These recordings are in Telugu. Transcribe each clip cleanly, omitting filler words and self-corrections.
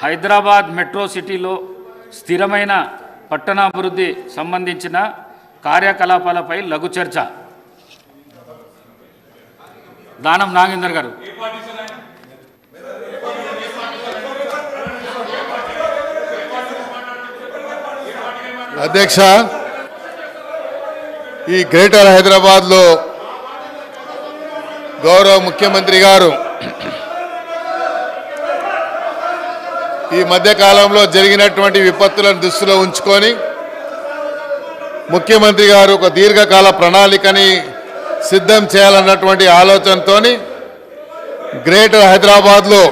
హైదరాబాద్ మెట్రో సిటీలో స్థిరమైన పట్టణాభివృద్ధి సంబంధించిన కార్యకలాపాలపై లఘు చర్చ. దానం నాగేందర్ గారు. అధ్యక్ష, ఈ గ్రేటర్ హైదరాబాద్లో గౌరవ ముఖ్యమంత్రి గారు ఈ మధ్యకాలంలో జరిగినటువంటి విపత్తులను దృష్టిలో ఉంచుకొని ముఖ్యమంత్రి గారు ఒక దీర్ఘకాల ప్రణాళికని సిద్ధం చేయాలన్నటువంటి ఆలోచనతో గ్రేటర్ హైదరాబాద్లో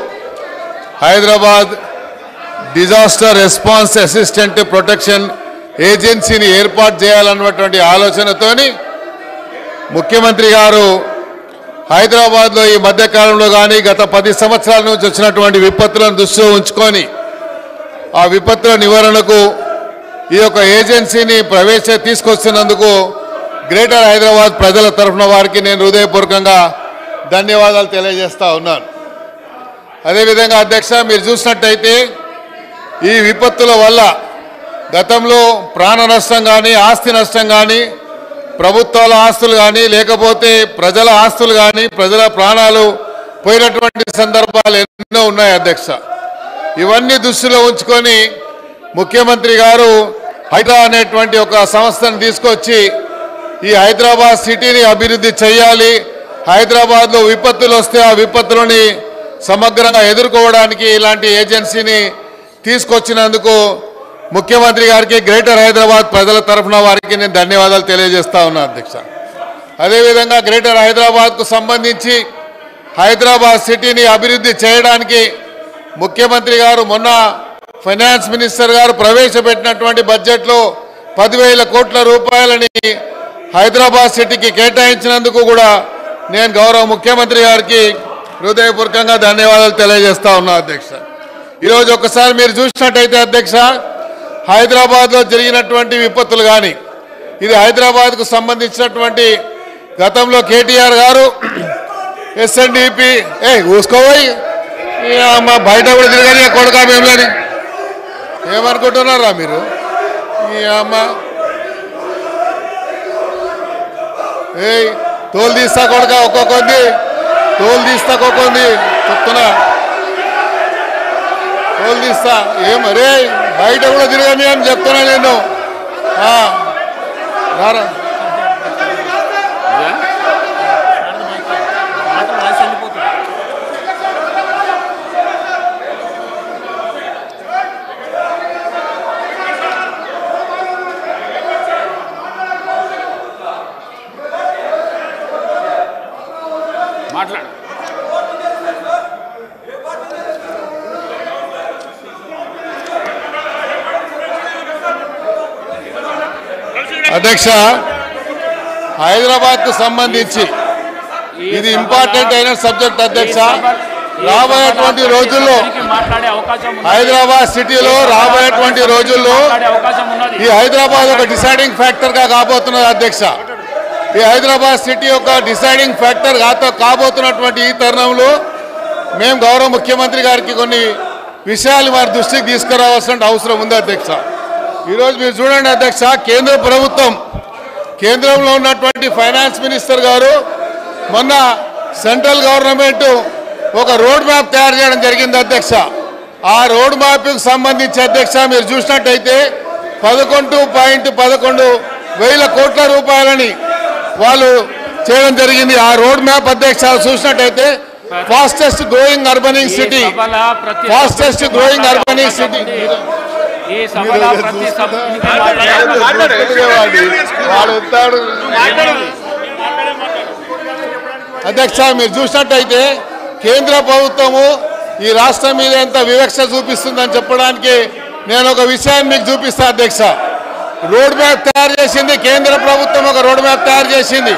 Hyderabad disaster response assistant protection ఏజెన్సీని ఏర్పాటు చేయాలన్నటువంటి ఆలోచనతోని ముఖ్యమంత్రి గారు హైదరాబాద్లో ఈ మధ్యకాలంలో కానీ గత 10 సంవత్సరాల నుంచి వచ్చినటువంటి విపత్తులను దృష్టిలో ఉంచుకొని ఆ విపత్తుల నివారణకు ఈ యొక్క ఏజెన్సీని తీసుకొస్తున్నందుకు గ్రేటర్ హైదరాబాద్ ప్రజల తరఫున వారికి నేను హృదయపూర్వకంగా ధన్యవాదాలు తెలియజేస్తా ఉన్నాను. అదేవిధంగా అధ్యక్ష, మీరు చూసినట్టయితే ఈ విపత్తుల వల్ల గతంలో ప్రాణ నష్టం కానీ ఆస్తి నష్టం కానీ ప్రభుత్వాల ఆస్తులు కానీ లేకపోతే ప్రజల ఆస్తులు కానీ ప్రజల ప్రాణాలు పోయినటువంటి సందర్భాలు ఎన్నో ఉన్నాయి అధ్యక్ష. ఇవన్నీ దృష్టిలో ఉంచుకొని ముఖ్యమంత్రి గారు హైడ్రా అనేటువంటి ఒక సంస్థను తీసుకొచ్చి ఈ హైదరాబాద్ సిటీని అభివృద్ధి చేయాలి, హైదరాబాద్లో విపత్తులు వస్తే ఆ విపత్తులని సమగ్రంగా ఎదుర్కోవడానికి ఇలాంటి ఏజెన్సీని తీసుకొచ్చినందుకు ముఖ్యమంత్రి గారికి గ్రేటర్ హైదరాబాద్ ప్రజల తరఫున వారికి నేను ధన్యవాదాలు తెలియజేస్తా ఉన్నా అధ్యక్ష. అదేవిధంగా గ్రేటర్ హైదరాబాద్కు సంబంధించి హైదరాబాద్ సిటీని అభివృద్ధి చేయడానికి ముఖ్యమంత్రి గారు మొన్న ఫైనాన్స్ మినిస్టర్ గారు ప్రవేశపెట్టినటువంటి బడ్జెట్లో 10,000 కోట్ల రూపాయలని హైదరాబాద్ సిటీకి కేటాయించినందుకు కూడా నేను గౌరవ ముఖ్యమంత్రి గారికి హృదయపూర్వకంగా ధన్యవాదాలు తెలియజేస్తా ఉన్నా అధ్యక్ష. ఈరోజు ఒకసారి మీరు చూసినట్టయితే అధ్యక్ష, హైదరాబాద్లో జరిగినటువంటి విపత్తులు కానీ ఇది హైదరాబాద్కు సంబంధించినటువంటి గతంలో కేటీఆర్ గారు ఎస్ఎన్డిపి ఊసుకోపోయి మా బయట కూడా తిరగని కొడుకా మేములని ఏమనుకుంటున్నారా మీరు? ఈ అమ్మ తోలు తీస్తా కొడుక ఒక్కొక్కంది తోలు తీస్తా ఒక్కొక్కంది చెప్తున్నా తోలు తీస్తా ఏమరే బయట కూడా తిరగని అని చెప్తున్నా నేను. రారా మాట్లాడు. అధ్యక్ష, హైదరాబాద్కు సంబంధించి ఇది ఇంపార్టెంట్ అయిన సబ్జెక్ట్ అధ్యక్ష. రాబోయేటువంటి రోజుల్లో హైదరాబాద్ సిటీలో రాబోయేటువంటి రోజుల్లో ఈ హైదరాబాద్ ఒక డిసైడింగ్ ఫ్యాక్టర్గా కాబోతున్నది అధ్యక్ష. ఈ హైదరాబాద్ సిటీ ఒక డిసైడింగ్ ఫ్యాక్టర్ కాబోతున్నటువంటి ఈ తరుణంలో మేము గౌరవ ముఖ్యమంత్రి గారికి కొన్ని విషయాలు వారి దృష్టికి తీసుకురావాల్సిన అవసరం ఉంది అధ్యక్ష. ఈరోజు మీరు చూడండి అధ్యక్ష, కేంద్ర ప్రభుత్వం కేంద్రంలో ఉన్నటువంటి ఫైనాన్స్ మినిస్టర్ గారు మొన్న సెంట్రల్ గవర్నమెంట్ ఒక రోడ్ మ్యాప్ తయారు చేయడం జరిగింది అధ్యక్ష. ఆ రోడ్ మ్యాప్కి సంబంధించి అధ్యక్ష మీరు చూసినట్టయితే 11.11 కోట్ల రూపాయలని వాళ్ళు చేయడం జరిగింది. ఆ రోడ్ మ్యాప్ అధ్యక్ష చూసినట్టయితే ఫాస్టెస్ట్ గ్రోయింగ్ అర్బనింగ్ సిటీ అధ్యక్ష. మీరు చూసినట్టయితే కేంద్ర ప్రభుత్వము ఈ రాష్ట్రం మీద ఎంత వివక్ష చూపిస్తుందని చెప్పడానికి నేను ఒక విషయాన్ని మీకు చూపిస్తా అధ్యక్ష. రోడ్ మ్యాప్ తయారు చేసింది కేంద్ర ప్రభుత్వం, ఒక రోడ్ మ్యాప్ తయారు చేసింది.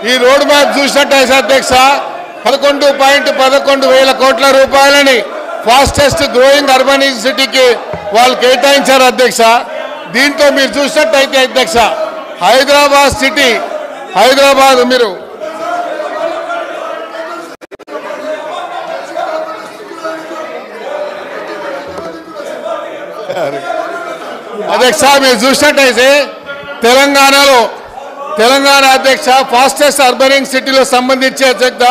ఈ రోడ్ మ్యాప్ చూసినట్టయితే అధ్యక్ష 11.11 కోట్ల రూపాయలని ఫాస్టెస్ట్ గ్రోయింగ్ అర్బనింగ్ సిటీకి వాళ్ళు కేటాయించారు అధ్యక్ష. దీంతో మీరు చూసినట్టయితే అధ్యక్ష హైదరాబాద్ సిటీ మీరు అధ్యక్ష మీరు చూసినట్టయితే తెలంగాణ అధ్యక్ష ఫాస్టెస్ట్ అర్బనింగ్ సిటీలో సంబంధించి అధ్యక్ష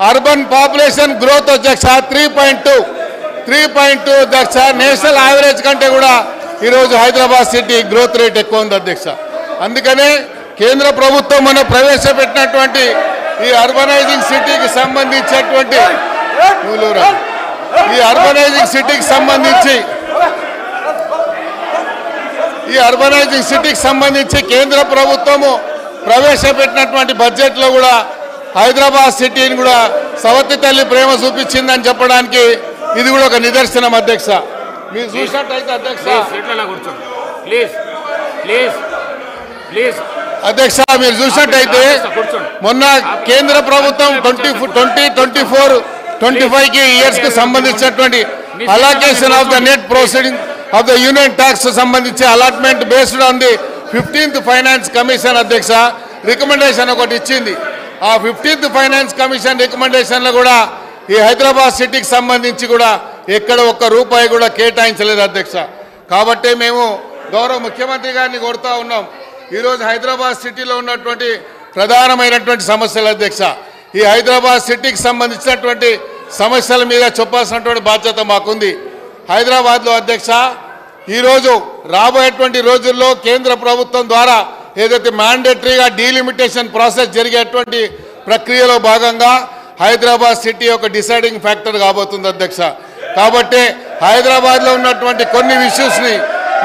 అర్బన్ పాపులేషన్ గ్రోత్ అధ్యక్ష 3.2 అధ్యక్ష నేషనల్ యావరేజ్ కంటే కూడా ఈరోజు హైదరాబాద్ సిటీ గ్రోత్ రేట్ ఎక్కువ ఉంది అధ్యక్ష. అందుకనే కేంద్ర ప్రభుత్వం మనం ప్రవేశపెట్టినటువంటి ఈ అర్బనైజింగ్ సిటీకి సంబంధించినటువంటి కేంద్ర ప్రభుత్వము ప్రవేశపెట్టినటువంటి బడ్జెట్లో కూడా హైదరాబాద్ సిటీని కూడా సవతి తల్లి ప్రేమ చూపించిందని చెప్పడానికి ఇది కూడా ఒక నిదర్శనం అధ్యక్ష. మీరు చూసినట్టయితే అధ్యక్ష అధ్యక్ష మీరు చూసినట్టయితే మొన్న కేంద్ర ప్రభుత్వం 2024-25 ఇయర్స్ కు సంబంధించినటువంటి allocation of the net proceeding of the union tax సంబంధించి allotment based on the 15th finance commission అధ్యక్ష రికమెండేషన్ ఒకటి ఇచ్చింది. ఆ 15th ఫైనాన్స్ కమిషన్ రికమెండేషన్లో కూడా ఈ హైదరాబాద్ సిటీకి సంబంధించి కూడా ఎక్కడ ఒక్క రూపాయి కూడా కేటాయించలేదు అధ్యక్ష. కాబట్టి మేము గౌరవ ముఖ్యమంత్రి గారిని కోరుతా ఉన్నాం, ఈరోజు హైదరాబాద్ సిటీలో ఉన్నటువంటి ప్రధానమైనటువంటి సమస్యలు అధ్యక్ష, ఈ హైదరాబాద్ సిటీకి సంబంధించినటువంటి సమస్యల మీద చెప్పాల్సినటువంటి బాధ్యత మాకుంది. హైదరాబాద్లో అధ్యక్ష ఈరోజు రాబోయేటువంటి రోజుల్లో కేంద్ర ప్రభుత్వం ద్వారా ఏదైతే మ్యాండేటరీగా డీలిమిటేషన్ ప్రాసెస్ జరిగేటువంటి ప్రక్రియలో భాగంగా హైదరాబాద్ సిటీ ఒక డిసైడింగ్ ఫ్యాక్టర్ కాబోతుంది అధ్యక్ష. కాబట్టి హైదరాబాద్లో ఉన్నటువంటి కొన్ని ఇష్యూస్ని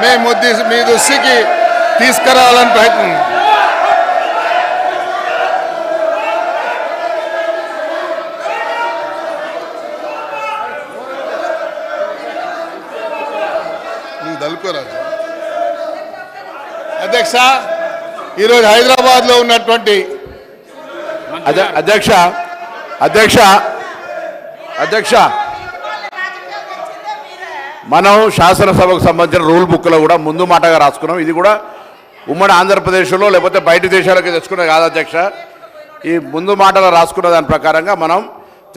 మేము మీ దృష్టికి తీసుకురావాలని ప్రయత్నం. అధ్యక్ష ఈరోజు హైదరాబాద్లో ఉన్నటువంటి అధ్యక్ష మనం శాసనసభకు సంబంధించిన రూల్ బుక్లో కూడా ముందు మాటగా రాసుకున్నాం. ఇది కూడా ఉమ్మడి ఆంధ్రప్రదేశ్లో లేకపోతే బయట దేశాలకు తెచ్చుకున్నది కాదు అధ్యక్ష. ఈ ముందు మాటలో రాసుకున్న దాని ప్రకారంగా మనం